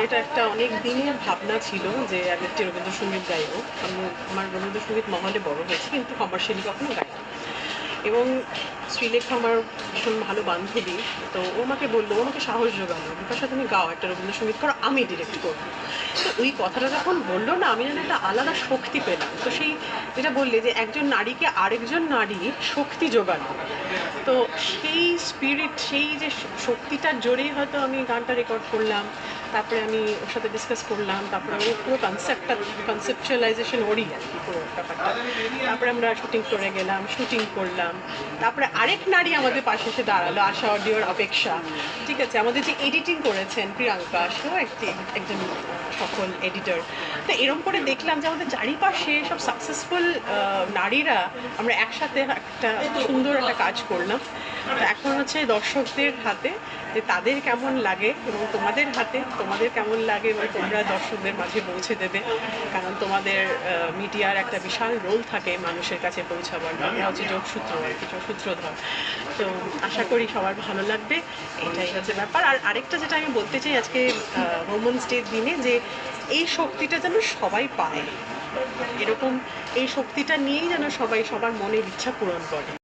এটা একটা অনেক দিনের ভাবনা ছিল যে আমি একটি রবীন্দ্রসঙ্গীত গাইব। আমার রবীন্দ্রসঙ্গীত মহলে বড় হয়েছে, কিন্তু কমার্শিয়ালি কখনো গাইনি। এবং শ্রীলেখা আমার ভীষণ ভালো বান্ধবী, তো ও আমাকে বললো, ও আমাকে সাহস জোগালো, বিপাশা তুমি গাও, একটা রবীন্দ্রসঙ্গীত করো, আমি ডিরেক্ট করবো। তো ওই কথাটা যখন বললো না, আমি যেন একটা আলাদা শক্তি পেলাম। তো সেই যেটা বললে যে একজন নারীকে আরেকজন নারী শক্তি জোগানো, তো সেই স্পিরিট, সেই যে শক্তিটার জোরেই হয়তো আমি গানটা রেকর্ড করলাম। তারপরে আমি ওর সাথে ডিসকাস করলাম, তারপরে ও পুরো কনসেপচুয়ালাইজেশন ওরই আর কি পুরো ব্যাপারটা। তারপরে আমরা শুটিং করে গেলাম, শুটিং করলাম। তারপরে আরেক নারী আমাদের পাশে এসে দাঁড়ালো, আশা অডিওর অপেক্ষা। ঠিক আছে, আমাদের যে এডিটিং করেছেন প্রিয়াঙ্কা, সেও একজন সফল এডিটর। তো এরকম করে দেখলাম যে আমাদের চারিপাশে সব সাকসেসফুল নারীরা আমরা একসাথে একটা সুন্দর একটা কাজ করলাম। তো এখন হচ্ছে দর্শকদের হাতে যে তাদের কেমন লাগে, এবং তোমাদের হাতে তোমাদের কেমন লাগে, এবং তোমরা দর্শকদের মাঝে পৌঁছে দেবে। কারণ তোমাদের মিডিয়ার একটা বিশাল রোল থাকে মানুষের কাছে পৌঁছাবার, এটা হচ্ছে যোগসূত্র আর কি, যোগসূত্রধর। তো আশা করি সবার ভালো লাগবে, এটাই হচ্ছে ব্যাপার। আর আরেকটা যেটা আমি বলতে চাই আজকে ওমেন্স ডের দিনে, যে এই শক্তিটা যেন সবাই পায়, এরকম এই শক্তিটা নিয়েই যেন সবাই সবার মনের ইচ্ছা পূরণ করে।